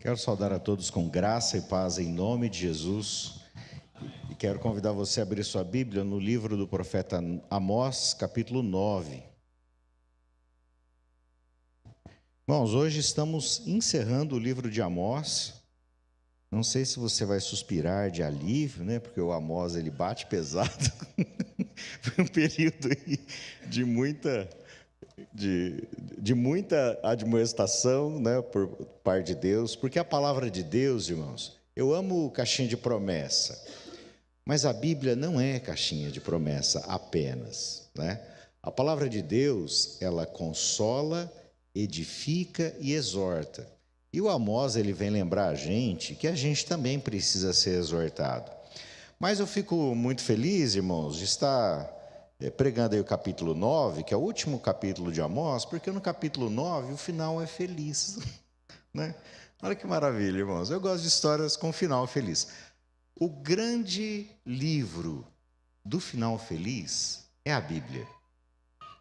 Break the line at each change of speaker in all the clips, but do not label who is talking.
Quero saudar a todos com graça e paz em nome de Jesus. E quero convidar você a abrir sua Bíblia no livro do profeta Amós, capítulo 9. Irmãos, hoje estamos encerrando o livro de Amós. Não sei se você vai suspirar de alívio, né? Porque o Amós, ele bate pesado. Foi um período aí de muita admoestação, né, por parte de Deus, porque a palavra de Deus, irmãos, eu amo caixinha de promessa, mas a Bíblia não é caixinha de promessa apenas, né? A palavra de Deus, ela consola, edifica e exorta. E o Amós, ele vem lembrar a gente que a gente também precisa ser exortado. Mas eu fico muito feliz, irmãos, de estar pregando aí o capítulo 9, que é o último capítulo de Amós, porque no capítulo 9 o final é feliz, né? Olha que maravilha, irmãos. Eu gosto de histórias com final feliz. O grande livro do final feliz é a Bíblia.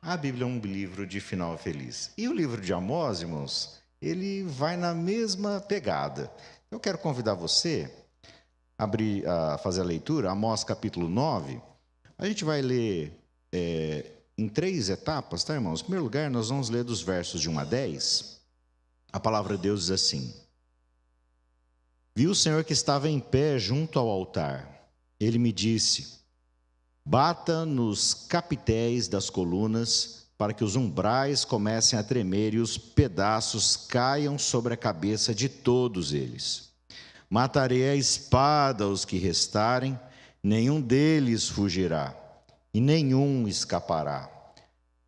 A Bíblia é um livro de final feliz. E o livro de Amós, irmãos, ele vai na mesma pegada. Eu quero convidar você a fazer a leitura, Amós capítulo 9. A gente vai ler em 3 etapas, tá, irmãos? Em primeiro lugar, nós vamos ler dos versos de 1 a 10. A palavra de Deus diz assim: Vi o Senhor que estava em pé junto ao altar. Ele me disse: bata nos capitéis das colunas, para que os umbrais comecem a tremer e os pedaços caiam sobre a cabeça de todos eles. Matarei a espada os que restarem, nenhum deles fugirá, e nenhum escapará.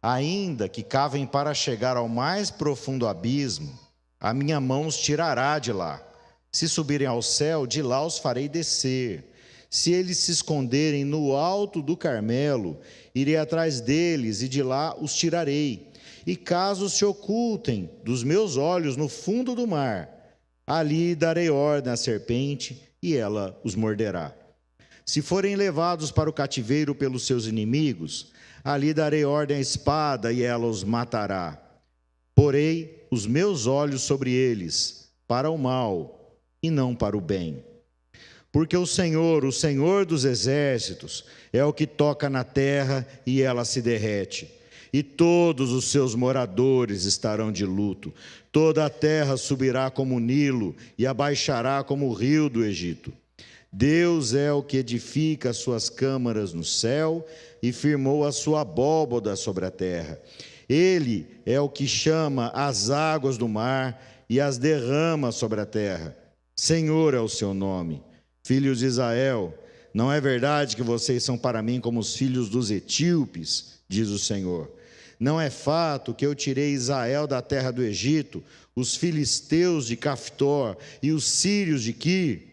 Ainda que cavem para chegar ao mais profundo abismo, a minha mão os tirará de lá. Se subirem ao céu, de lá os farei descer. Se eles se esconderem no alto do Carmelo, irei atrás deles e de lá os tirarei. E caso se ocultem dos meus olhos no fundo do mar, ali darei ordem à serpente e ela os morderá. Se forem levados para o cativeiro pelos seus inimigos, ali darei ordem à espada e ela os matará. Porei os meus olhos sobre eles, para o mal e não para o bem. Porque o Senhor dos exércitos, é o que toca na terra e ela se derrete. E todos os seus moradores estarão de luto. Toda a terra subirá como o Nilo e abaixará como o rio do Egito. Deus é o que edifica as suas câmaras no céu e firmou a sua abóbada sobre a terra. Ele é o que chama as águas do mar e as derrama sobre a terra. Senhor é o seu nome. Filhos de Israel, não é verdade que vocês são para mim como os filhos dos etíopes, diz o Senhor. Não é fato que eu tirei Israel da terra do Egito, os filisteus de Caftor e os sírios de Quir?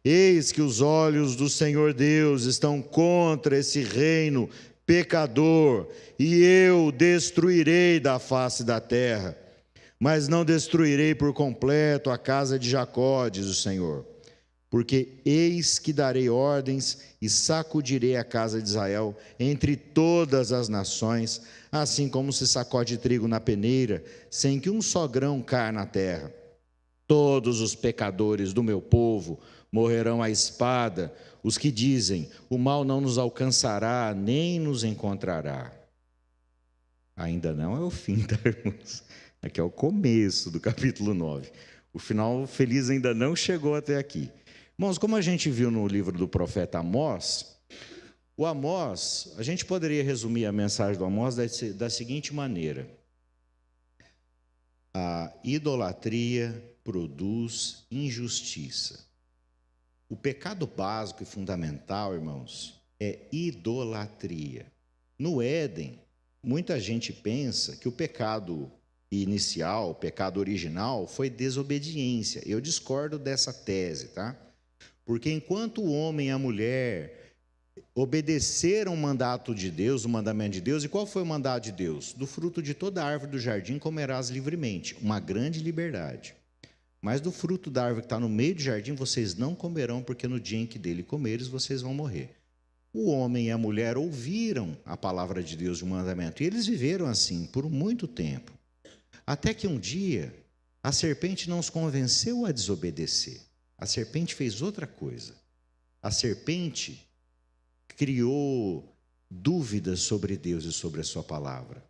Eis que os olhos do Senhor Deus estão contra esse reino pecador, e eu destruirei da face da terra. Mas não destruirei por completo a casa de Jacó, diz o Senhor. Porque eis que darei ordens e sacudirei a casa de Israel entre todas as nações, assim como se sacode trigo na peneira, sem que um só grão caia na terra. Todos os pecadores do meu povo morrerão à espada, os que dizem, o mal não nos alcançará, nem nos encontrará. Ainda não é o fim, tá, irmãos? Aqui é o começo do capítulo 9. O final feliz ainda não chegou até aqui. Irmãos, como a gente viu no livro do profeta Amós, o Amós, a gente poderia resumir a mensagem do Amós da seguinte maneira: a idolatria produz injustiça. O pecado básico e fundamental, irmãos, é idolatria. No Éden, muita gente pensa que o pecado inicial, o pecado original, foi desobediência. Eu discordo dessa tese, tá? Porque enquanto o homem e a mulher obedeceram o mandato de Deus, o mandamento de Deus, e qual foi o mandato de Deus? Do fruto de toda árvore do jardim comerás livremente, uma grande liberdade. Mas do fruto da árvore que está no meio do jardim vocês não comerão, porque no dia em que dele comeres vocês vão morrer. O homem e a mulher ouviram a palavra de Deus, o mandamento, e eles viveram assim por muito tempo. Até que um dia A serpente não os convenceu a desobedecer. A serpente fez outra coisa. A serpente criou dúvidas sobre Deus e sobre a sua palavra.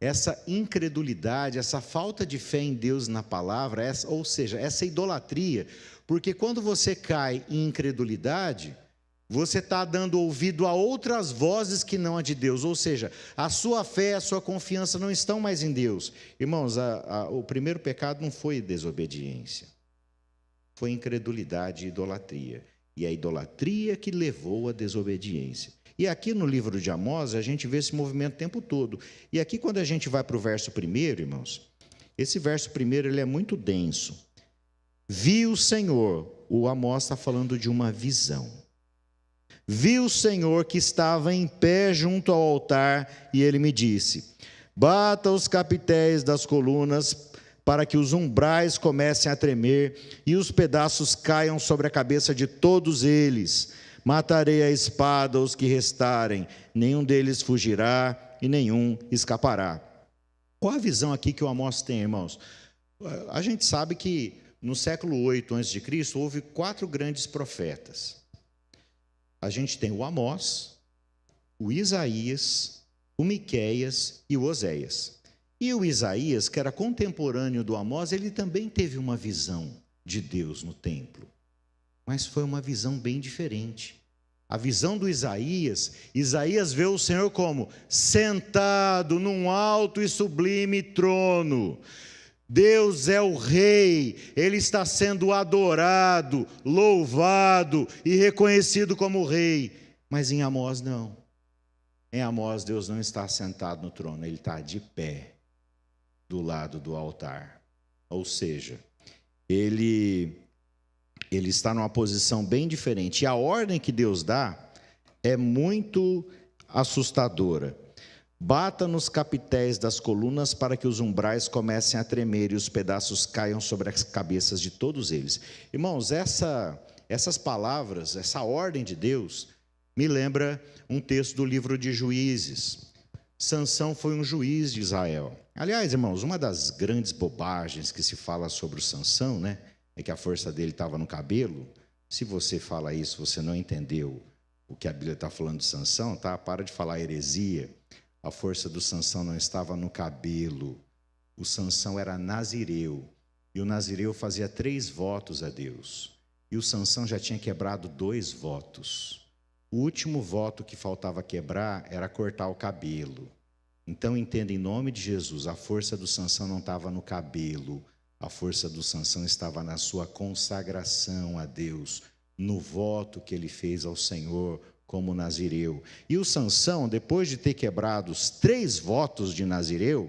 Essa incredulidade, essa falta de fé em Deus na palavra, ou seja, essa idolatria, porque quando você cai em incredulidade, você está dando ouvido a outras vozes que não a de Deus, ou seja, a sua fé, a sua confiança não estão mais em Deus. Irmãos, o primeiro pecado não foi desobediência, foi incredulidade e idolatria. E a idolatria que levou à desobediência. E aqui no livro de Amós, a gente vê esse movimento o tempo todo. E aqui, quando a gente vai para o verso 1, irmãos, esse verso 1 ele é muito denso. Viu o Senhor, o Amós está falando de uma visão. Viu o Senhor que estava em pé junto ao altar, e ele me disse: bata os capitéis das colunas, para que os umbrais comecem a tremer, e os pedaços caiam sobre a cabeça de todos eles. Matarei a espada os que restarem, nenhum deles fugirá e nenhum escapará. Qual a visão aqui que o Amós tem, irmãos? A gente sabe que no século 8 a.C. houve 4 grandes profetas. A gente tem o Amós, o Isaías, o Miqueias e o Oséias. E o Isaías, que era contemporâneo do Amós, ele também teve uma visão de Deus no templo. Mas foi uma visão bem diferente. A visão do Isaías vê o Senhor como sentado num alto e sublime trono. Deus é o rei, ele está sendo adorado, louvado e reconhecido como rei. Mas em Amós não. Em Amós Deus não está sentado no trono, ele está de pé do lado do altar. Ou seja, ele está numa posição bem diferente. E a ordem que Deus dá é muito assustadora. Bata nos capitéis das colunas para que os umbrais comecem a tremer e os pedaços caiam sobre as cabeças de todos eles. Irmãos, essas palavras, essa ordem de Deus, me lembra um texto do livro de Juízes. Sansão foi um juiz de Israel. Aliás, irmãos, uma das grandes bobagens que se fala sobre o Sansão, né, é que a força dele estava no cabelo. Se você fala isso, você não entendeu o que a Bíblia está falando de Sansão, tá? Para de falar heresia. A força do Sansão não estava no cabelo. O Sansão era nazireu. E o nazireu fazia 3 votos a Deus. E o Sansão já tinha quebrado 2 votos. O último voto que faltava quebrar era cortar o cabelo. Então, entenda, em nome de Jesus, a força do Sansão não estava no cabelo. A força do Sansão estava na sua consagração a Deus, no voto que ele fez ao Senhor como nazireu. E o Sansão, depois de ter quebrado os 3 votos de nazireu,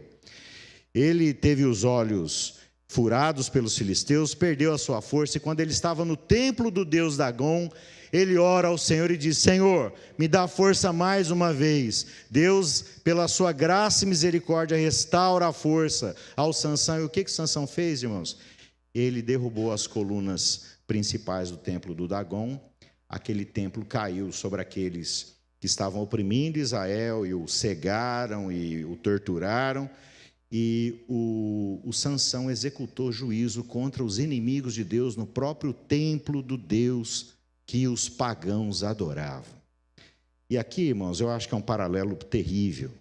ele teve os olhos furados pelos filisteus, perdeu a sua força, e quando ele estava no templo do deus Dagom, ele ora ao Senhor e diz: Senhor, me dá força mais uma vez. Deus, pela sua graça e misericórdia, restaura a força ao Sansão. E o que Sansão fez, irmãos? Ele derrubou as colunas principais do templo do Dagom. Aquele templo caiu sobre aqueles que estavam oprimindo Israel e o cegaram e o torturaram. E o Sansão executou juízo contra os inimigos de Deus no próprio templo do Deus que os pagãos adoravam. E aqui, irmãos, eu acho que é um paralelo terrível,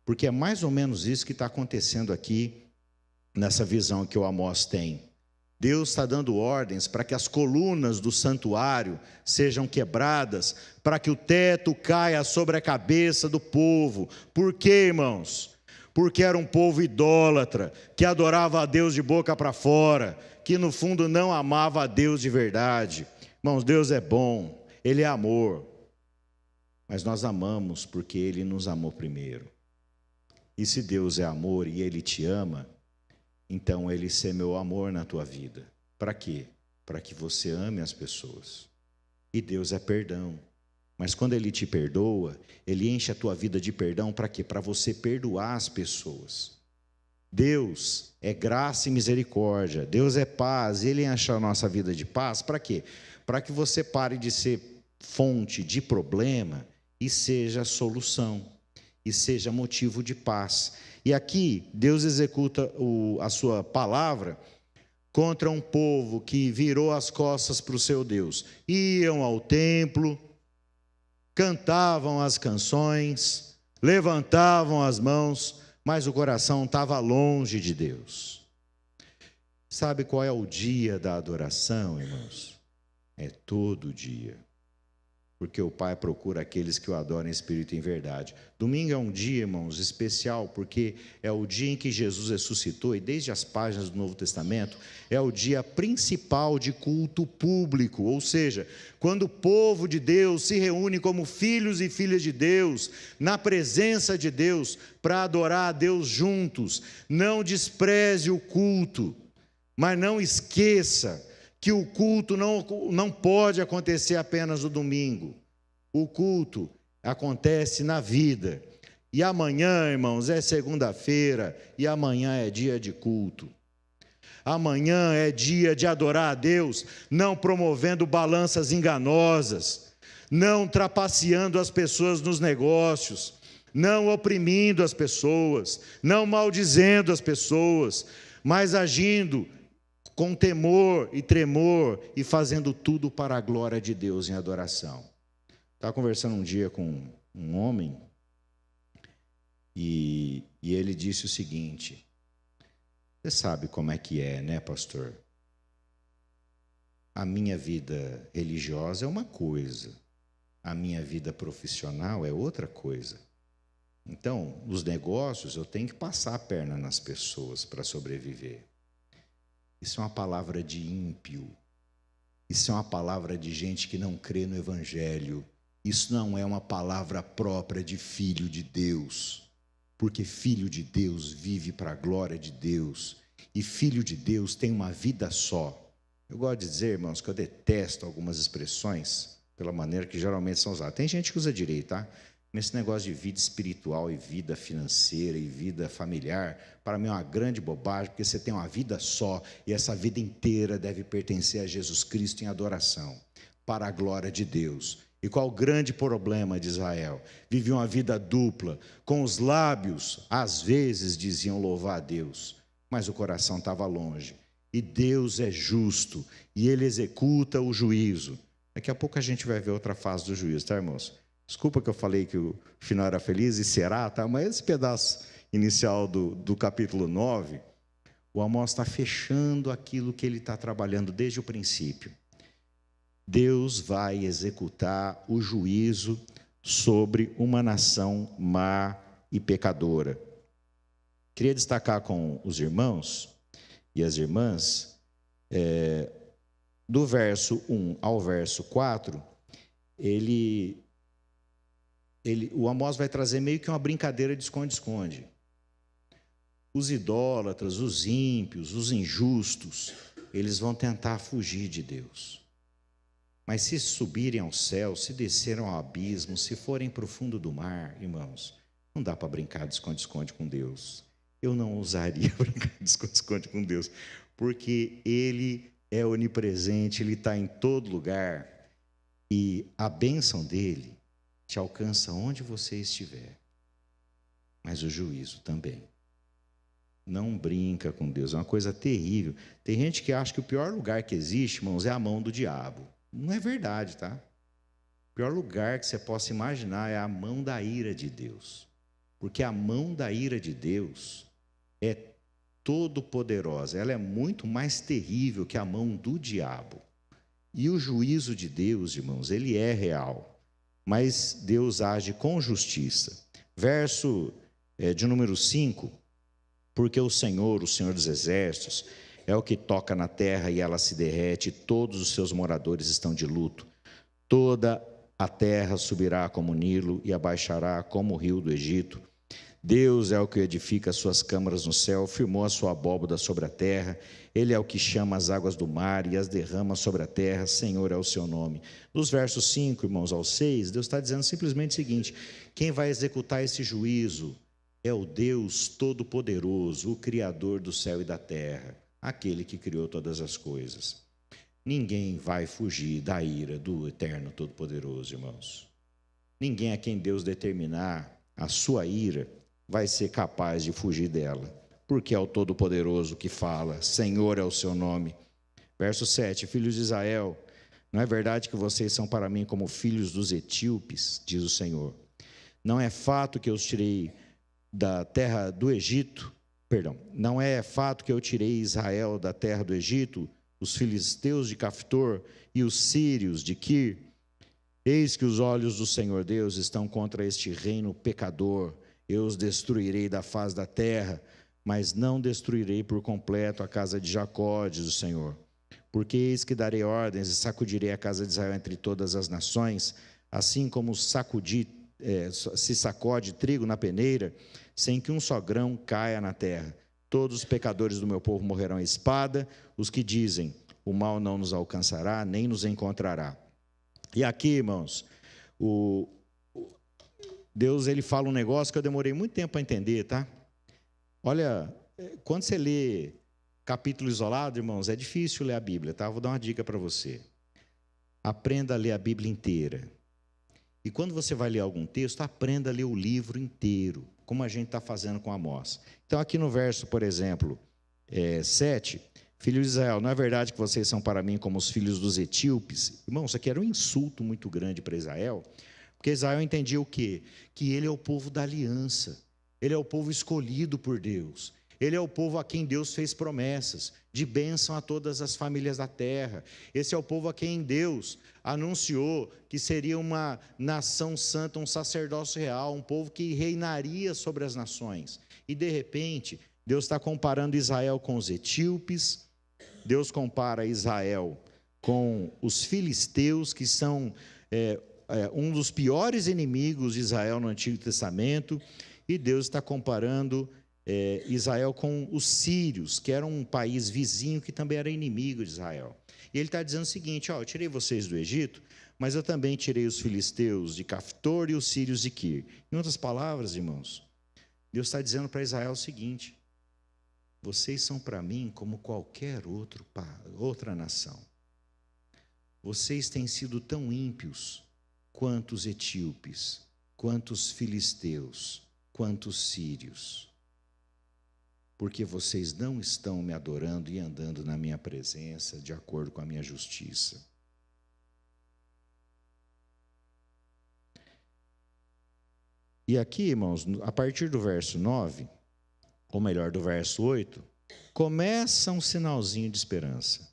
porque é mais ou menos isso que está acontecendo aqui nessa visão que o Amós tem. Deus está dando ordens para que as colunas do santuário sejam quebradas, para que o teto caia sobre a cabeça do povo. Por quê, irmãos? Porque era um povo idólatra, que adorava a Deus de boca para fora, que no fundo não amava a Deus de verdade. Irmãos, Deus é bom, Ele é amor, mas nós amamos porque Ele nos amou primeiro. E se Deus é amor e Ele te ama, então Ele semeou amor na tua vida. Para quê? Para que você ame as pessoas. E Deus é perdão. Mas quando Ele te perdoa, Ele enche a tua vida de perdão para quê? Para você perdoar as pessoas. Deus é graça e misericórdia, Deus é paz, Ele enche a nossa vida de paz, para quê? Para que você pare de ser fonte de problema e seja solução. e seja motivo de paz. E aqui Deus executa a sua palavra contra um povo que virou as costas para o seu Deus. Iam ao templo, cantavam as canções, levantavam as mãos, mas o coração estava longe de Deus. Sabe qual é o dia da adoração, irmãos? É todo dia. Porque o Pai procura aqueles que o adoram em espírito e em verdade. Domingo é um dia, irmãos, especial, porque é o dia em que Jesus ressuscitou, e desde as páginas do Novo Testamento, é o dia principal de culto público, ou seja, quando o povo de Deus se reúne como filhos e filhas de Deus, na presença de Deus, para adorar a Deus juntos. Não despreze o culto, mas não esqueça que o culto não pode acontecer apenas no domingo. O culto acontece na vida. E amanhã, irmãos, é segunda-feira, e amanhã é dia de culto. Amanhã é dia de adorar a Deus, não promovendo balanças enganosas, não trapaceando as pessoas nos negócios, não oprimindo as pessoas, não maldizendo as pessoas, mas agindo com temor e tremor e fazendo tudo para a glória de Deus em adoração. Estava conversando um dia com um homem e ele disse o seguinte: você sabe como é que é, né, pastor? A minha vida religiosa é uma coisa, a minha vida profissional é outra coisa. Então, nos negócios eu tenho que passar a perna nas pessoas para sobreviver. Isso é uma palavra de ímpio. Isso é uma palavra de gente que não crê no Evangelho. Isso não é uma palavra própria de filho de Deus. Porque filho de Deus vive para a glória de Deus. E filho de Deus tem uma vida só. Eu gosto de dizer, irmãos, que eu detesto algumas expressões pela maneira que geralmente são usadas. Tem gente que usa direito, tá? Mas esse negócio de vida espiritual e vida financeira e vida familiar, para mim é uma grande bobagem, porque você tem uma vida só e essa vida inteira deve pertencer a Jesus Cristo em adoração, para a glória de Deus. E qual o grande problema de Israel? Vivia uma vida dupla, com os lábios, às vezes diziam louvar a Deus, mas o coração estava longe. E Deus é justo, e Ele executa o juízo. Daqui a pouco a gente vai ver outra fase do juízo, tá, irmãos? Desculpa que eu falei que o final era feliz, e será, tá? Mas esse pedaço inicial do capítulo 9, o Amós está fechando aquilo que ele está trabalhando desde o princípio. Deus vai executar o juízo sobre uma nação má e pecadora. Queria destacar com os irmãos e as irmãs, do verso 1 ao verso 4, o Amós vai trazer meio que uma brincadeira de esconde-esconde. Os idólatras, os ímpios, os injustos, eles vão tentar fugir de Deus. Mas se subirem ao céu, se descerem ao abismo, se forem para o fundo do mar, irmãos, não dá para brincar de esconde-esconde com Deus. Eu não ousaria brincar de esconde-esconde com Deus, porque Ele é onipresente, Ele está em todo lugar, e a bênção dEle te alcança onde você estiver, mas o juízo também. Não brinca com Deus, é uma coisa terrível. Tem gente que acha que o pior lugar que existe, irmãos, é a mão do diabo. Não é verdade, tá? O pior lugar que você possa imaginar é a mão da ira de Deus, porque a mão da ira de Deus é todo-poderosa, ela é muito mais terrível que a mão do diabo. E o juízo de Deus, irmãos, ele é real. Mas Deus age com justiça. Verso de número 5, porque o Senhor dos Exércitos, é o que toca na terra e ela se derrete, e todos os seus moradores estão de luto. Toda a terra subirá como o Nilo e abaixará como o rio do Egito. Deus é o que edifica as suas câmaras no céu, firmou a sua abóbada sobre a terra. Ele é o que chama as águas do mar e as derrama sobre a terra. Senhor é o seu nome. Dos versos 5, irmãos, ao 6, Deus está dizendo simplesmente o seguinte: quem vai executar esse juízo é o Deus Todo-Poderoso, o Criador do céu e da terra, aquele que criou todas as coisas. Ninguém vai fugir da ira do Eterno Todo-Poderoso, irmãos. Ninguém a quem Deus determinar a sua ira, vai ser capaz de fugir dela, porque é o Todo-Poderoso que fala, Senhor é o seu nome. Verso 7, filhos de Israel, não é verdade que vocês são para mim como filhos dos etíopes, diz o Senhor. Não é fato que eu os tirei da terra do Egito, não é fato que eu tirei Israel da terra do Egito, os filisteus de Caftor e os sírios de Quir? Eis que os olhos do Senhor Deus estão contra este reino pecador. Eu os destruirei da face da terra, mas não destruirei por completo a casa de Jacó, diz o Senhor. Porque eis que darei ordens e sacudirei a casa de Israel entre todas as nações, assim como se sacode trigo na peneira, sem que um só grão caia na terra. Todos os pecadores do meu povo morrerão à espada, os que dizem, o mal não nos alcançará, nem nos encontrará. E aqui, irmãos, Deus ele fala um negócio que eu demorei muito tempo para entender, tá? Olha, quando você lê capítulo isolado, irmãos, é difícil ler a Bíblia, tá? Vou dar uma dica para você. Aprenda a ler a Bíblia inteira. E quando você vai ler algum texto, aprenda a ler o livro inteiro, como a gente está fazendo com Amós. Então, aqui no verso, por exemplo, 7, filhos de Israel, não é verdade que vocês são para mim como os filhos dos etíopes? Irmão, isso aqui era um insulto muito grande para Israel, porque Israel entendia o quê? Que ele é o povo da aliança, ele é o povo escolhido por Deus, ele é o povo a quem Deus fez promessas, de bênção a todas as famílias da terra. Esse é o povo a quem Deus anunciou que seria uma nação santa, um sacerdócio real, um povo que reinaria sobre as nações. E de repente, Deus está comparando Israel com os etíopes, Deus compara Israel com os filisteus, que são um dos piores inimigos de Israel no Antigo Testamento, e Deus está comparando Israel com os sírios, que eram um país vizinho que também era inimigo de Israel. E ele está dizendo o seguinte, eu tirei vocês do Egito, mas eu também tirei os filisteus de Caftor e os sírios de Quir. Em outras palavras, irmãos, Deus está dizendo para Israel o seguinte, vocês são para mim como qualquer outra nação. Vocês têm sido tão ímpios quanto os etíopes, quanto os filisteus, quanto os sírios. Porque vocês não estão me adorando e andando na minha presença de acordo com a minha justiça. E aqui, irmãos, a partir do verso 9, ou melhor, do verso 8, começa um sinalzinho de esperança.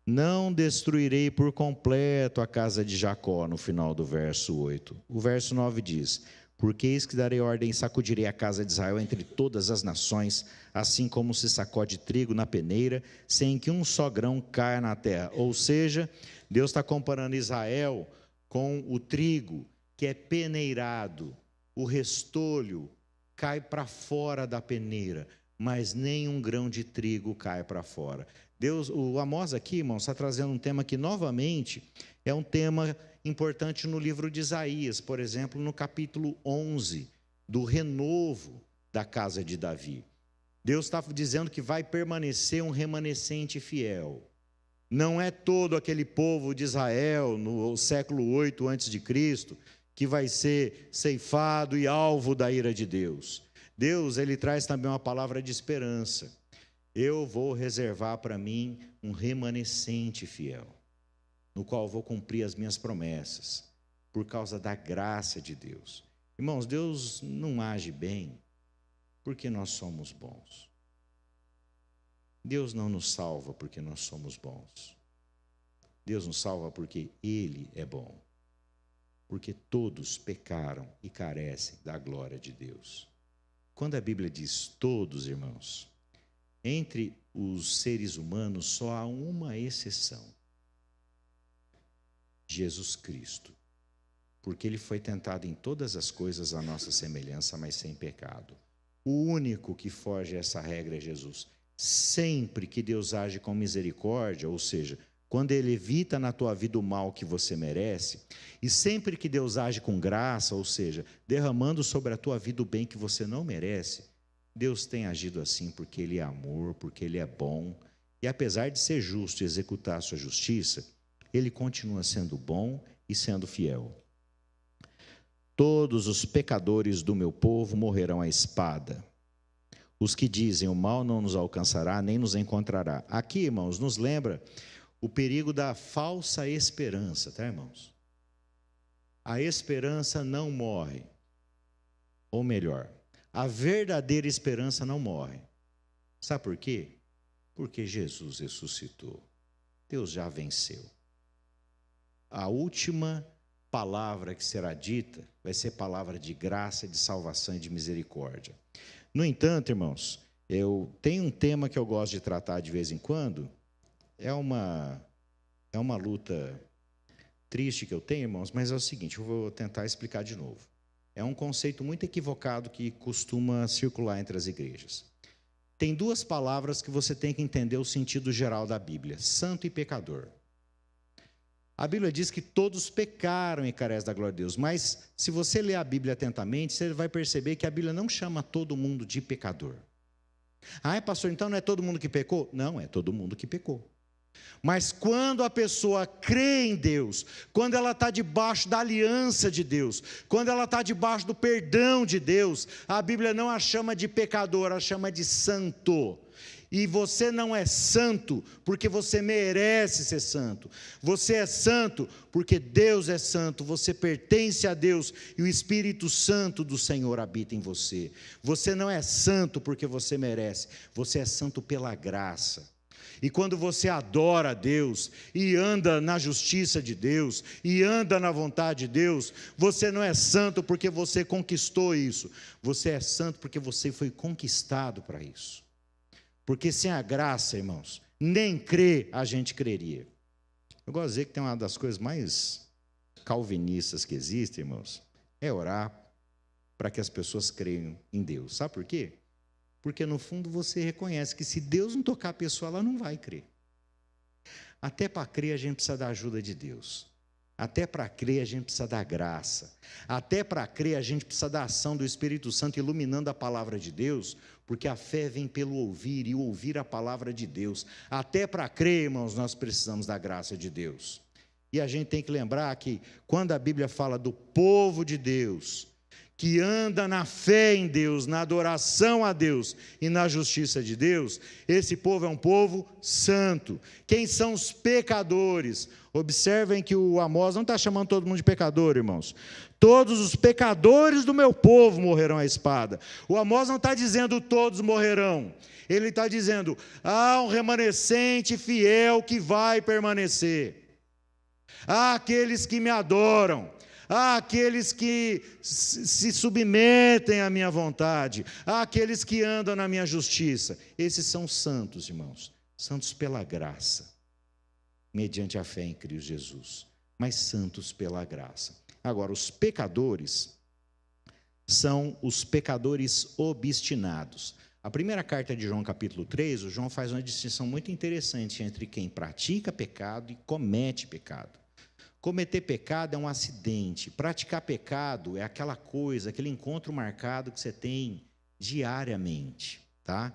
Não destruirei por completo a casa de Jacó, no final do verso 8. O verso 9 diz, porque eis que darei ordem e sacudirei a casa de Israel entre todas as nações, assim como se sacode trigo na peneira, sem que um só grão caia na terra. Ou seja, Deus está comparando Israel com o trigo que é peneirado, o restolho cai para fora da peneira, mas nem um grão de trigo cai para fora. O Amós aqui, irmãos, está trazendo um tema que, novamente, é um tema importante no livro de Isaías, por exemplo, no capítulo 11, do renovo da casa de Davi. Deus está dizendo que vai permanecer um remanescente fiel. Não é todo aquele povo de Israel, no século 8 a.C., que vai ser ceifado e alvo da ira de Deus. Deus, ele traz também uma palavra de esperança. Eu vou reservar para mim um remanescente fiel, no qual vou cumprir as minhas promessas, por causa da graça de Deus. Irmãos, Deus não age bem porque nós somos bons. Deus não nos salva porque nós somos bons. Deus nos salva porque Ele é bom. Porque todos pecaram e carecem da glória de Deus. Quando a Bíblia diz todos, irmãos, entre os seres humanos só há uma exceção. Jesus Cristo. Porque Ele foi tentado em todas as coisas à nossa semelhança, mas sem pecado. O único que foge a essa regra é Jesus. Sempre que Deus age com misericórdia, ou seja, quando Ele evita na tua vida o mal que você merece, e sempre que Deus age com graça, ou seja, derramando sobre a tua vida o bem que você não merece, Deus tem agido assim porque Ele é amor, porque Ele é bom, e apesar de ser justo e executar a sua justiça, Ele continua sendo bom e sendo fiel. Todos os pecadores do meu povo morrerão à espada. Os que dizem o mal não nos alcançará, nem nos encontrará. Aqui, irmãos, nos lembra o perigo da falsa esperança, tá, irmãos? A esperança não morre. Ou melhor, a verdadeira esperança não morre. Sabe por quê? Porque Jesus ressuscitou. Deus já venceu. A última palavra que será dita vai ser palavra de graça, de salvação e de misericórdia. No entanto, irmãos, eu tenho um tema que eu gosto de tratar de vez em quando. É uma luta triste que eu tenho, irmãos, mas é o seguinte, eu vou tentar explicar de novo. É um conceito muito equivocado que costuma circular entre as igrejas. Tem duas palavras que você tem que entender o sentido geral da Bíblia: santo e pecador. A Bíblia diz que todos pecaram e carecem da glória de Deus, mas se você ler a Bíblia atentamente, você vai perceber que a Bíblia não chama todo mundo de pecador. Ah, pastor, então não é todo mundo que pecou? Não, é todo mundo que pecou. Mas quando a pessoa crê em Deus, quando ela está debaixo da aliança de Deus, quando ela está debaixo do perdão de Deus, a Bíblia não a chama de pecador, a chama de santo. E você não é santo porque você merece ser santo. Você é santo porque Deus é santo, você pertence a Deus e o Espírito Santo do Senhor habita em você. Você não é santo porque você merece, você é santo pela graça. E quando você adora a Deus, e anda na justiça de Deus, e anda na vontade de Deus, você não é santo porque você conquistou isso, você é santo porque você foi conquistado para isso. Porque sem a graça, irmãos, nem crer a gente creria. Eu gosto de dizer que tem uma das coisas mais calvinistas que existem, irmãos, é orar para que as pessoas creiam em Deus. Sabe por quê? Porque no fundo você reconhece que se Deus não tocar a pessoa, ela não vai crer. Até para crer a gente precisa da ajuda de Deus. Até para crer a gente precisa da graça. Até para crer a gente precisa da ação do Espírito Santo iluminando a palavra de Deus, porque a fé vem pelo ouvir e ouvir a palavra de Deus. Até para crer, irmãos, nós precisamos da graça de Deus. E a gente tem que lembrar que quando a Bíblia fala do povo de Deus, que anda na fé em Deus, na adoração a Deus e na justiça de Deus, esse povo é um povo santo. Quem são os pecadores? Observem que o Amós não está chamando todo mundo de pecador, irmãos. Todos os pecadores do meu povo morrerão à espada. O Amós não está dizendo todos morrerão. Ele está dizendo, há um remanescente fiel que vai permanecer. Há aqueles que me adoram. Há aqueles que se submetem à minha vontade, há aqueles que andam na minha justiça. Esses são santos, irmãos, santos pela graça, mediante a fé em Cristo Jesus, mas santos pela graça. Agora, os pecadores são os pecadores obstinados. A primeira carta de João, capítulo 3, o João faz uma distinção muito interessante entre quem pratica pecado e comete pecado. Cometer pecado é um acidente, praticar pecado é aquela coisa, aquele encontro marcado que você tem diariamente, tá?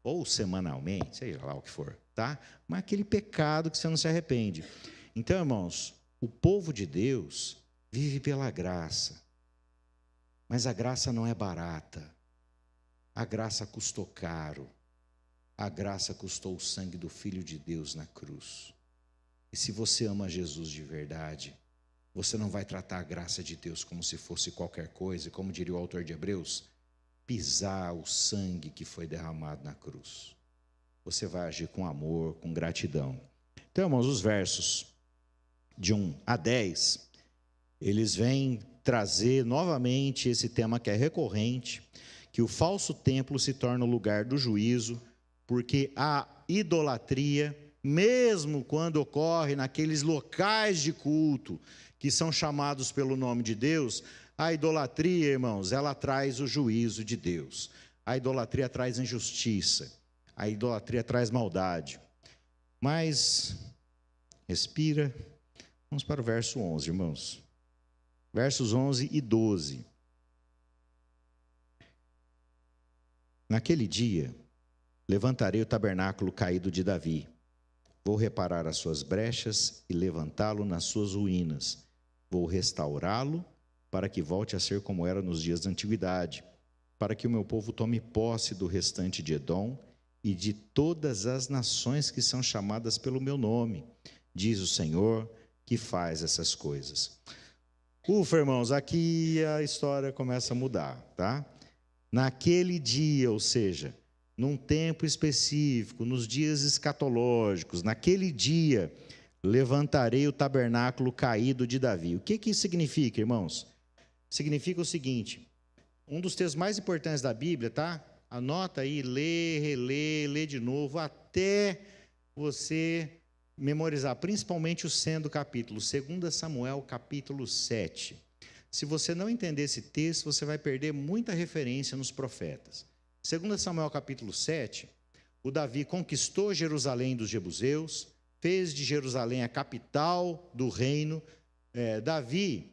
Ou semanalmente, sei lá o que for, tá? Mas aquele pecado que você não se arrepende. Então, irmãos, o povo de Deus vive pela graça, mas a graça não é barata, a graça custou caro, a graça custou o sangue do Filho de Deus na cruz. E se você ama Jesus de verdade, você não vai tratar a graça de Deus como se fosse qualquer coisa, como diria o autor de Hebreus, pisar o sangue que foi derramado na cruz. Você vai agir com amor, com gratidão. Então, irmãos, os versos de 1 a 10, eles vêm trazer novamente esse tema que é recorrente, que o falso templo se torna o lugar do juízo, porque a idolatria, mesmo quando ocorre naqueles locais de culto que são chamados pelo nome de Deus, a idolatria, irmãos, ela traz o juízo de Deus. A idolatria traz injustiça, a idolatria traz maldade. Mas, respira, vamos para o verso 11, irmãos. Versos 11 e 12. Naquele dia, levantarei o tabernáculo caído de Davi. Vou reparar as suas brechas e levantá-lo nas suas ruínas. Vou restaurá-lo para que volte a ser como era nos dias da antiguidade, para que o meu povo tome posse do restante de Edom e de todas as nações que são chamadas pelo meu nome, diz o Senhor, que faz essas coisas. Ufa, irmãos, aqui a história começa a mudar, tá? Naquele dia, ou seja, num tempo específico, nos dias escatológicos, naquele dia, levantarei o tabernáculo caído de Davi. O que isso significa, irmãos? Significa o seguinte, um dos textos mais importantes da Bíblia, tá? Anota aí, lê, relê, lê de novo, até você memorizar, principalmente o centro do capítulo, 2 Samuel, capítulo 7. Se você não entender esse texto, você vai perder muita referência nos profetas. 2 Samuel, capítulo 7, o Davi conquistou Jerusalém dos jebuseus, fez de Jerusalém a capital do reino. Davi,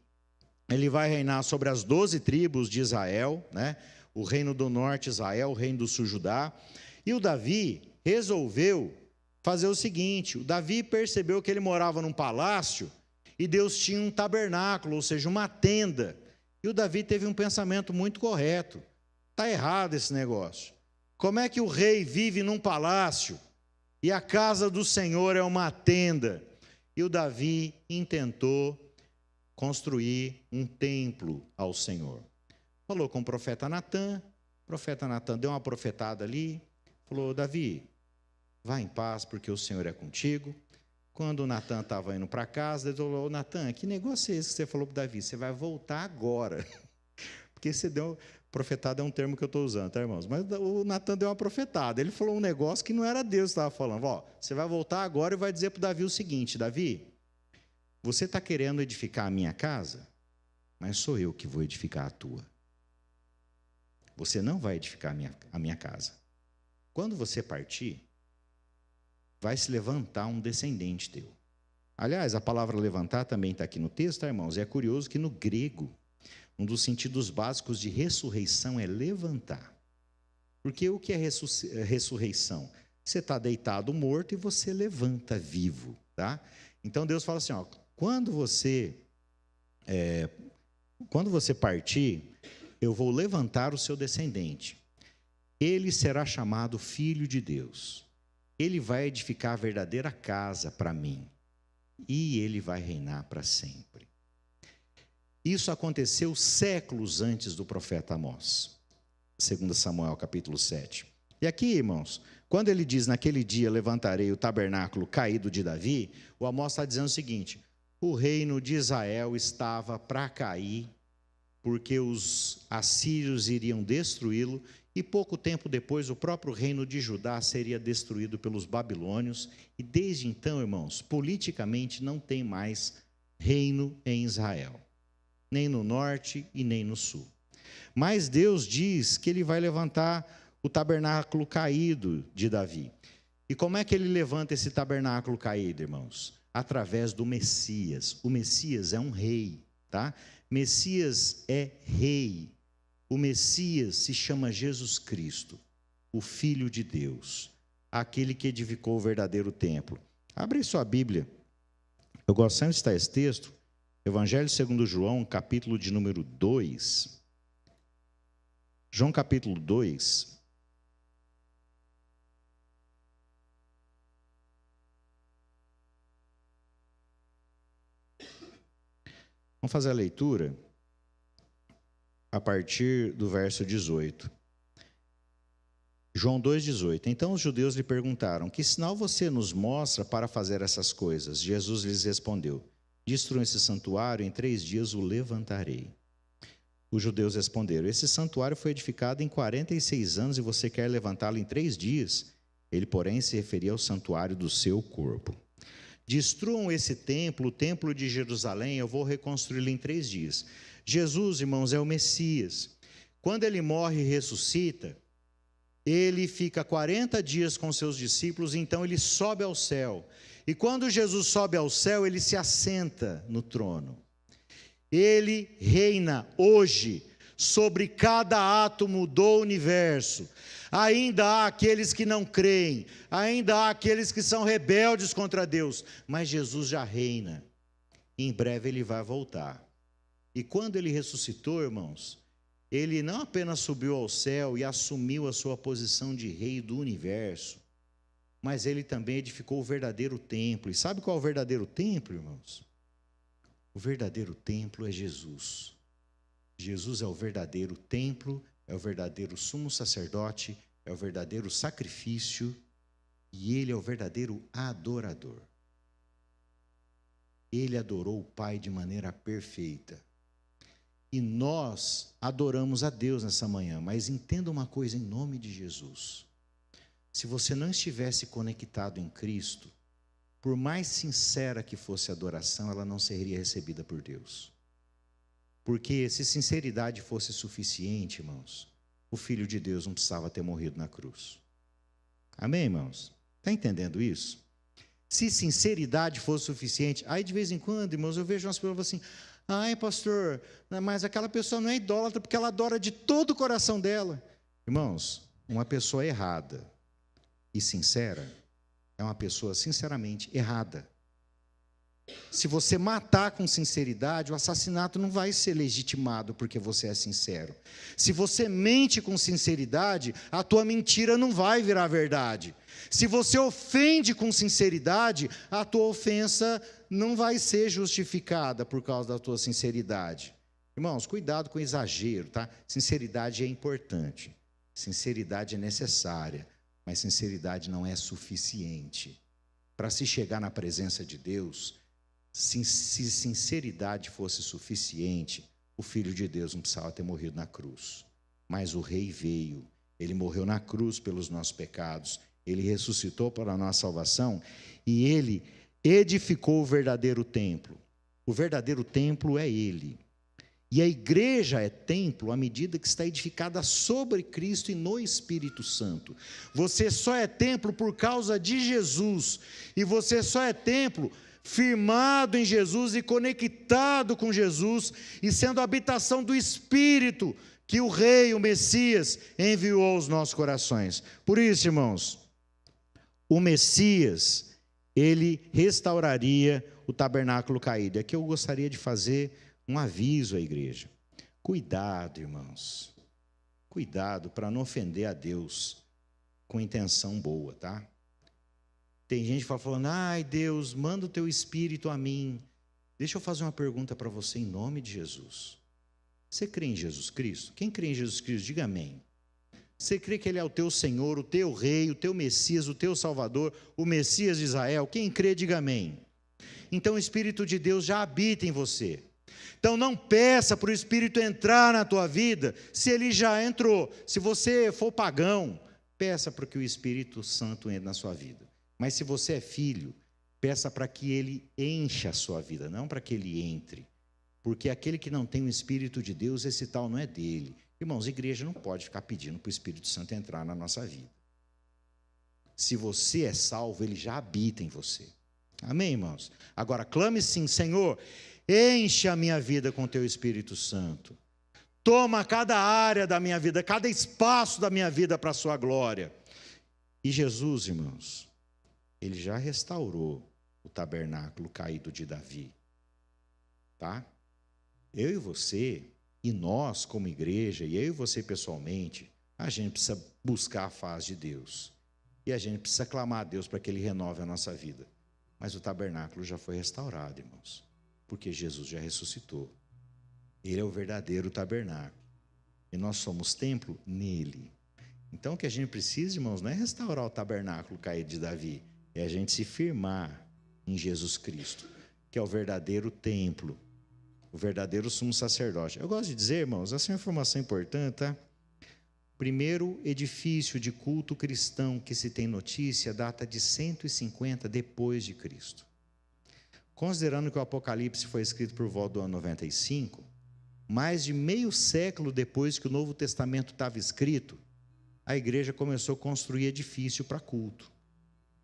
ele vai reinar sobre as 12 tribos de Israel, né? O reino do norte, Israel, o reino do sul, Judá. E o Davi resolveu fazer o seguinte, o Davi percebeu que ele morava num palácio e Deus tinha um tabernáculo, ou seja, uma tenda. E o Davi teve um pensamento muito correto. Está errado esse negócio. Como é que o rei vive num palácio e a casa do Senhor é uma tenda? E o Davi intentou construir um templo ao Senhor. Falou com o profeta Natã deu uma profetada ali, falou, Davi, vá em paz porque o Senhor é contigo. Quando o Natã estava indo para casa, ele falou, Natã, que negócio é esse que você falou para o Davi? Você vai voltar agora. Porque você deu, profetada é um termo que eu estou usando, tá, irmãos? Mas o Natã deu uma profetada, ele falou um negócio que não era Deus que estava falando. Ó, você vai voltar agora e vai dizer para o Davi o seguinte, Davi, você está querendo edificar a minha casa, mas sou eu que vou edificar a tua. Você não vai edificar a minha casa. Quando você partir, vai se levantar um descendente teu. Aliás, a palavra levantar também está aqui no texto, tá, irmãos? E é curioso que no grego, um dos sentidos básicos de ressurreição é levantar. Porque o que é ressurreição? Você está deitado morto e você levanta vivo, tá? Então Deus fala assim, ó, quando você partir, eu vou levantar o seu descendente. Ele será chamado Filho de Deus. Ele vai edificar a verdadeira casa para mim. E ele vai reinar para sempre. Isso aconteceu séculos antes do profeta Amós. 2 Samuel, capítulo 7. E aqui, irmãos, quando ele diz, naquele dia levantarei o tabernáculo caído de Davi, o Amós está dizendo o seguinte, o reino de Israel estava para cair, porque os assírios iriam destruí-lo, e pouco tempo depois o próprio reino de Judá seria destruído pelos babilônios, e desde então, irmãos, politicamente não tem mais reino em Israel, nem no norte e nem no sul. Mas Deus diz que ele vai levantar o tabernáculo caído de Davi. E como é que ele levanta esse tabernáculo caído, irmãos? Através do Messias. O Messias é um rei, tá? Messias é rei. O Messias se chama Jesus Cristo, o Filho de Deus, aquele que edificou o verdadeiro templo. Abre sua Bíblia. Eu gosto sempre de citar esse texto, Evangelho segundo João, capítulo de número 2. João capítulo 2. Vamos fazer a leitura a partir do verso 18. João 2,18. Então os judeus lhe perguntaram, que sinal você nos mostra para fazer essas coisas? Jesus lhes respondeu, destruam esse santuário, em 3 dias o levantarei. Os judeus responderam, esse santuário foi edificado em 46 anos e você quer levantá-lo em 3 dias? Ele, porém, se referia ao santuário do seu corpo. Destruam esse templo, o templo de Jerusalém, eu vou reconstruí-lo em 3 dias. Jesus, irmãos, é o Messias. Quando ele morre e ressuscita, ele fica 40 dias com seus discípulos, então ele sobe ao céu. E quando Jesus sobe ao céu, ele se assenta no trono. Ele reina hoje sobre cada átomo do universo. Ainda há aqueles que não creem, ainda há aqueles que são rebeldes contra Deus, mas Jesus já reina. Em breve ele vai voltar. E quando ele ressuscitou, irmãos, ele não apenas subiu ao céu e assumiu a sua posição de rei do universo, mas ele também edificou o verdadeiro templo. E sabe qual é o verdadeiro templo, irmãos? O verdadeiro templo é Jesus. Jesus é o verdadeiro templo, é o verdadeiro sumo sacerdote, é o verdadeiro sacrifício, e ele é o verdadeiro adorador. Ele adorou o Pai de maneira perfeita. E nós adoramos a Deus nessa manhã, mas entenda uma coisa em nome de Jesus. Se você não estivesse conectado em Cristo, por mais sincera que fosse a adoração, ela não seria recebida por Deus. Porque se sinceridade fosse suficiente, irmãos, o Filho de Deus não precisava ter morrido na cruz. Amém, irmãos? Está entendendo isso? Se sinceridade fosse suficiente, aí de vez em quando, irmãos, eu vejo umas pessoas assim, ai pastor, mas aquela pessoa não é idólatra porque ela adora de todo o coração dela. Irmãos, uma pessoa errada e sincera é uma pessoa sinceramente errada. Se você matar com sinceridade, o assassinato não vai ser legitimado porque você é sincero. Se você mente com sinceridade, a tua mentira não vai virar verdade. Se você ofende com sinceridade, a tua ofensa não vai ser justificada por causa da tua sinceridade. Irmãos, cuidado com o exagero, tá? Sinceridade é importante, sinceridade é necessária, mas sinceridade não é suficiente. Para se chegar na presença de Deus, se sinceridade fosse suficiente, o Filho de Deus não precisava ter morrido na cruz. Mas o Rei veio, ele morreu na cruz pelos nossos pecados, ele ressuscitou para a nossa salvação e ele edificou o verdadeiro templo. O verdadeiro templo é ele. E a igreja é templo à medida que está edificada sobre Cristo e no Espírito Santo. Você só é templo por causa de Jesus. E você só é templo firmado em Jesus e conectado com Jesus e sendo a habitação do Espírito que o Rei, o Messias, enviou aos nossos corações. Por isso, irmãos, o Messias, ele restauraria o tabernáculo caído. Aqui eu gostaria de fazer um aviso à igreja. Cuidado, irmãos. Cuidado para não ofender a Deus com intenção boa, tá? Tem gente que fala falando, ai Deus, manda o teu Espírito a mim. Deixa eu fazer uma pergunta para você em nome de Jesus. Você crê em Jesus Cristo? Quem crê em Jesus Cristo, diga amém. Você crê que Ele é o teu Senhor, o teu Rei, o teu Messias, o teu Salvador, o Messias de Israel? Quem crê, diga amém. Então o Espírito de Deus já habita em você. Então não peça para o Espírito entrar na tua vida, se ele já entrou. Se você for pagão, peça para que o Espírito Santo entre na sua vida. Mas se você é filho, peça para que ele encha a sua vida, não para que ele entre. Porque aquele que não tem o Espírito de Deus, esse tal não é dele. Irmãos, a igreja não pode ficar pedindo para o Espírito Santo entrar na nossa vida. Se você é salvo, ele já habita em você. Amém, irmãos? Agora, clame sim, Senhor, enche a minha vida com teu Espírito Santo. Toma cada área da minha vida, cada espaço da minha vida para a sua glória. E Jesus, irmãos, ele já restaurou o tabernáculo caído de Davi. Tá? Eu e você, e nós como igreja, e eu e você pessoalmente, a gente precisa buscar a face de Deus. E a gente precisa clamar a Deus para que Ele renove a nossa vida. Mas o tabernáculo já foi restaurado, irmãos. Porque Jesus já ressuscitou. Ele é o verdadeiro tabernáculo. E nós somos templo nele. Então o que a gente precisa, irmãos, não é restaurar o tabernáculo caído de Davi. É a gente se firmar em Jesus Cristo, que é o verdadeiro templo. O verdadeiro sumo sacerdote. Eu gosto de dizer, irmãos, essa é uma informação importante, tá? Primeiro edifício de culto cristão que se tem notícia data de 150 depois de Cristo. Considerando que o Apocalipse foi escrito por volta do ano 95, mais de meio século depois que o Novo Testamento estava escrito, a igreja começou a construir edifício para culto.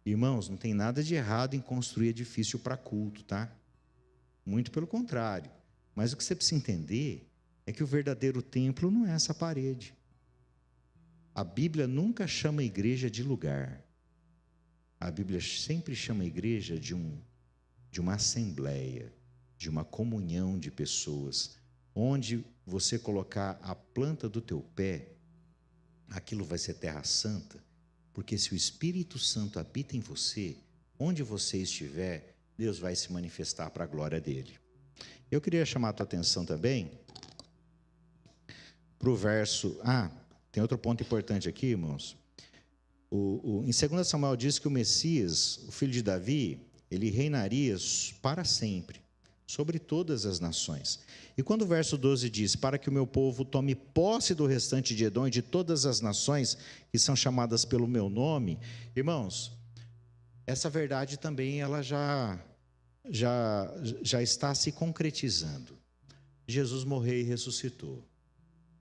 Irmãos, não tem nada de errado em construir edifício para culto, tá? Muito pelo contrário. Mas o que você precisa entender é que o verdadeiro templo não é essa parede. A Bíblia nunca chama a igreja de lugar. A Bíblia sempre chama a igreja de uma assembleia, de uma comunhão de pessoas, Onde você colocar a planta do teu pé, aquilo vai ser terra santa, porque se o Espírito Santo habita em você, onde você estiver, Deus vai se manifestar para a glória dele. Eu queria chamar a tua atenção também para o verso... tem outro ponto importante aqui, irmãos. Em 2 Samuel diz que o Messias, o filho de Davi, ele reinaria para sempre, sobre todas as nações. E quando o verso 12 diz, para que o meu povo tome posse do restante de Edom e de todas as nações que são chamadas pelo meu nome, irmãos, essa verdade também ela já está se concretizando. Jesus morreu e ressuscitou.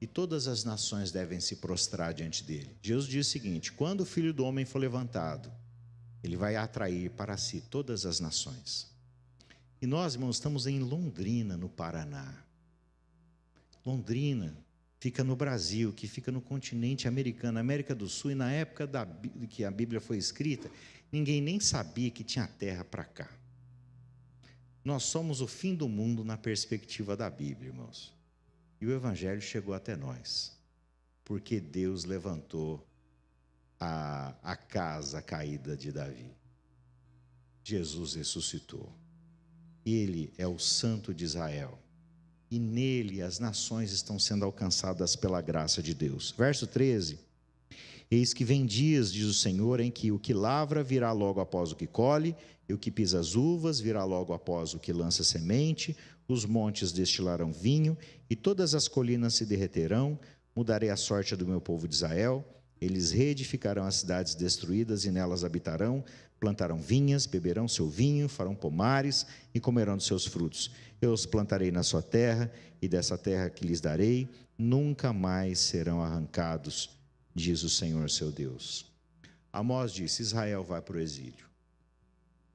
E todas as nações devem se prostrar diante dele. Jesus diz o seguinte: quando o Filho do Homem for levantado, ele vai atrair para si todas as nações. E nós, irmãos, estamos em Londrina, no Paraná. Londrina fica no Brasil, que fica no continente americano, América do Sul, e na época que a Bíblia foi escrita, ninguém nem sabia que tinha terra para cá. Nós somos o fim do mundo na perspectiva da Bíblia, irmãos. E o Evangelho chegou até nós, porque Deus levantou a casa caída de Davi. Jesus ressuscitou. Ele é o Santo de Israel. E nele as nações estão sendo alcançadas pela graça de Deus. Verso 13. Eis que vem dias, diz o Senhor, em que o que lavra virá logo após o que colhe, e o que pisa as uvas virá logo após o que lança semente, os montes destilarão vinho, e todas as colinas se derreterão. Mudarei a sorte do meu povo de Israel. Eles reedificarão as cidades destruídas e nelas habitarão, plantarão vinhas, beberão seu vinho, farão pomares e comerão dos seus frutos. Eu os plantarei na sua terra, e dessa terra que lhes darei, nunca mais serão arrancados, diz o Senhor seu Deus. Amós disse, Israel vai para o exílio.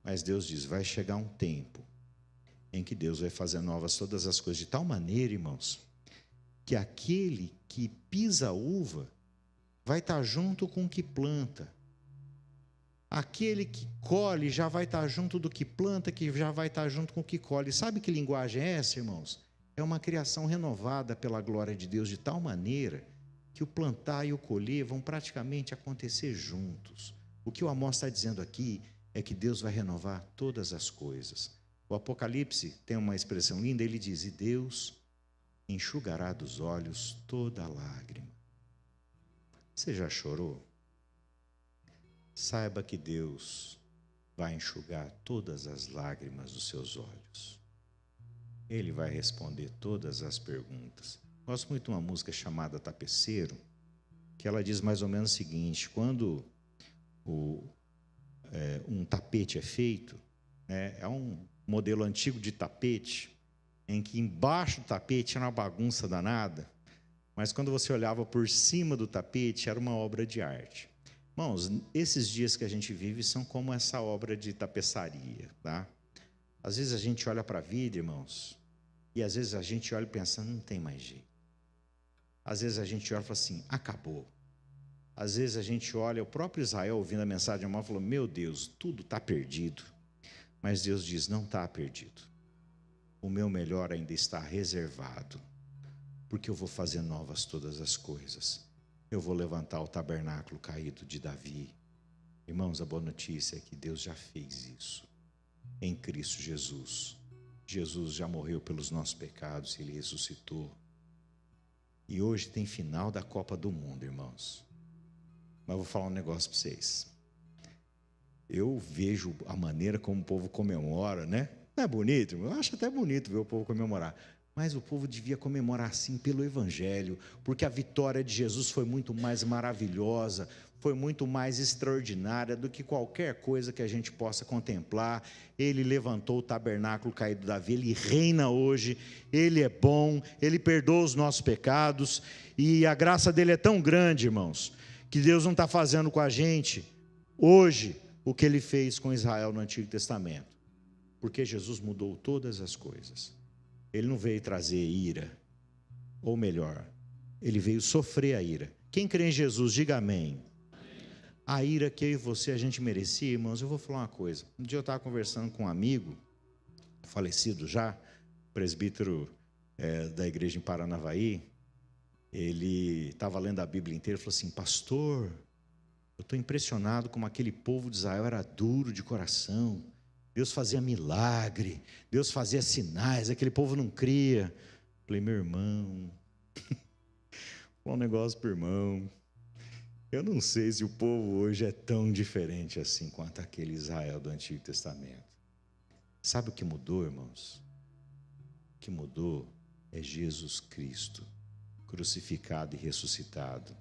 Mas Deus diz, vai chegar um tempo em que Deus vai fazer novas todas as coisas, de tal maneira, irmãos, que aquele que pisa a uva vai estar junto com o que planta. Aquele que colhe já vai estar junto do que planta, que já vai estar junto com o que colhe. Sabe que linguagem é essa, irmãos? É uma criação renovada pela glória de Deus, de tal maneira que o plantar e o colher vão praticamente acontecer juntos. O que o Amós está dizendo aqui é que Deus vai renovar todas as coisas. O Apocalipse tem uma expressão linda, ele diz, e Deus enxugará dos olhos toda lágrima. Você já chorou? Saiba que Deus vai enxugar todas as lágrimas dos seus olhos. Ele vai responder todas as perguntas. Gosto muito de uma música chamada Tapeceiro, que ela diz mais ou menos o seguinte, quando um tapete é feito, é um modelo antigo de tapete, em que embaixo do tapete era uma bagunça danada, mas quando você olhava por cima do tapete, era uma obra de arte. Irmãos, esses dias que a gente vive são como essa obra de tapeçaria, tá? Às vezes a gente olha para a vida, irmãos, e às vezes a gente olha pensando, não tem mais jeito. Às vezes a gente olha e fala assim, acabou. Às vezes a gente olha, o próprio Israel ouvindo a mensagem de Amós falou, meu Deus, tudo está perdido. Mas Deus diz, não está perdido. O meu melhor ainda está reservado, porque eu vou fazer novas todas as coisas. Eu vou levantar o tabernáculo caído de Davi. Irmãos, a boa notícia é que Deus já fez isso em Cristo Jesus. Jesus já morreu pelos nossos pecados, Ele ressuscitou. E hoje tem final da Copa do Mundo, irmãos. Mas eu vou falar um negócio para vocês. Eu vejo a maneira como o povo comemora, né? Não é bonito? Eu acho até bonito ver o povo comemorar. Mas o povo devia comemorar assim pelo Evangelho, porque a vitória de Jesus foi muito mais maravilhosa, foi muito mais extraordinária do que qualquer coisa que a gente possa contemplar. Ele levantou o tabernáculo caído de Davi, Ele reina hoje, Ele é bom, Ele perdoa os nossos pecados, e a graça dEle é tão grande, irmãos, que Deus não está fazendo com a gente hoje o que Ele fez com Israel no Antigo Testamento, porque Jesus mudou todas as coisas. Ele não veio trazer ira, ou melhor, Ele veio sofrer a ira. Quem crê em Jesus, diga amém. A ira que eu e você, a gente merecia, irmãos, eu vou falar uma coisa. Um dia eu estava conversando com um amigo, falecido já, presbítero da igreja em Paranavaí, ele estava lendo a Bíblia inteira e falou assim: pastor, eu estou impressionado como aquele povo de Israel era duro de coração. Deus fazia milagre, Deus fazia sinais, aquele povo não cria. Eu falei: meu irmão, um negócio para o irmão, eu não sei se o povo hoje é tão diferente assim quanto aquele Israel do Antigo Testamento. Sabe o que mudou, irmãos? O que mudou é Jesus Cristo, crucificado e ressuscitado.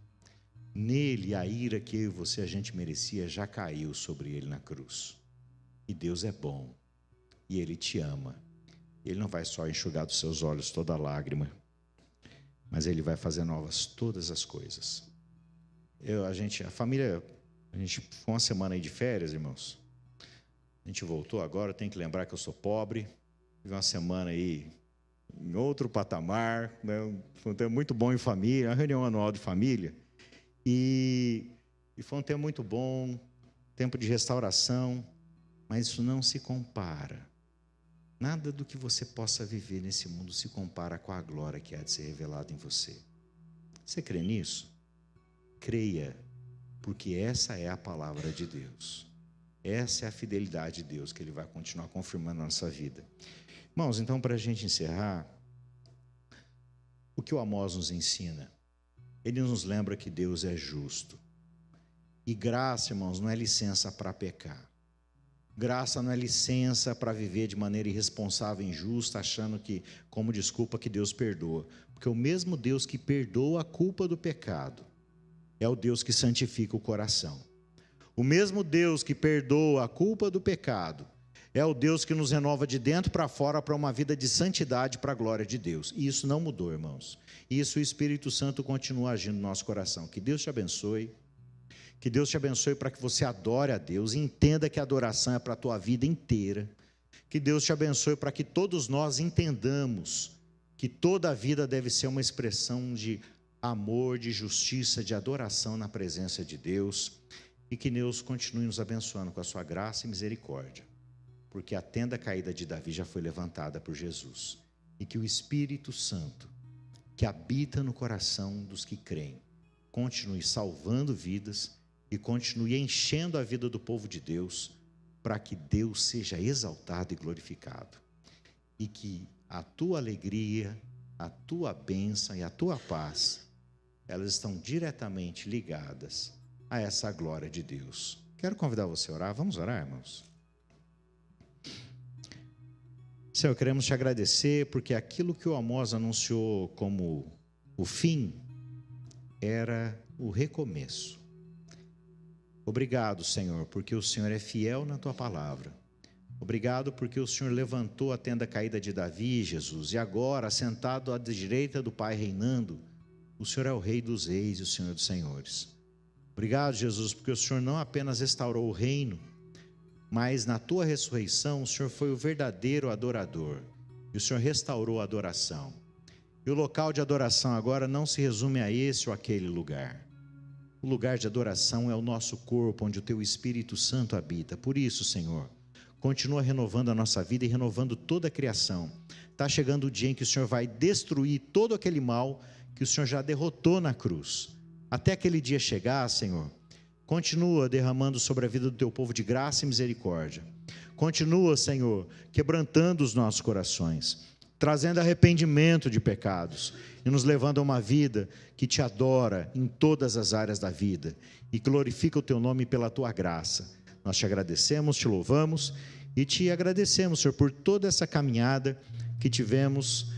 Nele, a ira que eu e você, a gente merecia, já caiu sobre ele na cruz. E Deus é bom, e Ele te ama. Ele não vai só enxugar dos seus olhos toda lágrima, mas Ele vai fazer novas todas as coisas. A gente foi uma semana aí de férias, irmãos. A gente voltou agora, tem que lembrar que eu sou pobre. Tive uma semana aí em outro patamar, né? Foi um tempo muito bom em família, uma reunião anual de família. E foi um tempo muito bom, tempo de restauração, mas isso não se compara. Nada do que você possa viver nesse mundo se compara com a glória que há de ser revelada em você. Você crê nisso? Creia, porque essa é a palavra de Deus. Essa é a fidelidade de Deus que Ele vai continuar confirmando na nossa vida. Irmãos, então, para a gente encerrar, o que o Amós nos ensina? Ele nos lembra que Deus é justo. E graça, irmãos, não é licença para pecar. Graça não é licença para viver de maneira irresponsável e injusta, achando que, como desculpa, que Deus perdoa. Porque o mesmo Deus que perdoa a culpa do pecado é o Deus que santifica o coração. O mesmo Deus que perdoa a culpa do pecado é o Deus que nos renova de dentro para fora para uma vida de santidade para a glória de Deus. E isso não mudou, irmãos. Isso o Espírito Santo continua agindo no nosso coração. Que Deus te abençoe. Que Deus te abençoe para que você adore a Deus e entenda que a adoração é para a tua vida inteira. Que Deus te abençoe para que todos nós entendamos que toda a vida deve ser uma expressão de amor, de justiça, de adoração na presença de Deus. E que Deus continue nos abençoando com a sua graça e misericórdia. Porque a tenda caída de Davi já foi levantada por Jesus. E que o Espírito Santo, que habita no coração dos que creem, continue salvando vidas e continue enchendo a vida do povo de Deus, para que Deus seja exaltado e glorificado. E que a tua alegria, a tua bênção e a tua paz, elas estão diretamente ligadas a essa glória de Deus. Quero convidar você a orar. Vamos orar, irmãos? Senhor, queremos te agradecer, porque aquilo que o Amós anunciou como o fim, era o recomeço. Obrigado, Senhor, porque o Senhor é fiel na tua palavra. Obrigado porque o Senhor levantou a tenda caída de Davi, Jesus, e agora, sentado à direita do Pai reinando, o Senhor é o Rei dos reis e o Senhor dos senhores. Obrigado, Jesus, porque o Senhor não apenas restaurou o reino, mas na tua ressurreição o Senhor foi o verdadeiro adorador, e o Senhor restaurou a adoração. E o local de adoração agora não se resume a esse ou aquele lugar. O lugar de adoração é o nosso corpo, onde o teu Espírito Santo habita. Por isso, Senhor, continua renovando a nossa vida e renovando toda a criação. Está chegando o dia em que o Senhor vai destruir todo aquele mal que o Senhor já derrotou na cruz. Até aquele dia chegar, Senhor, continua derramando sobre a vida do teu povo de graça e misericórdia. Continua, Senhor, quebrantando os nossos corações, trazendo arrependimento de pecados e nos levando a uma vida que te adora em todas as áreas da vida e glorifica o teu nome pela tua graça. Nós te agradecemos, te louvamos e te agradecemos, Senhor, por toda essa caminhada que tivemos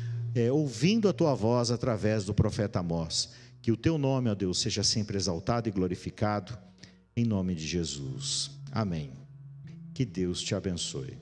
ouvindo a tua voz através do profeta Amós. Que o teu nome, ó Deus, seja sempre exaltado e glorificado, em nome de Jesus. Amém. Que Deus te abençoe.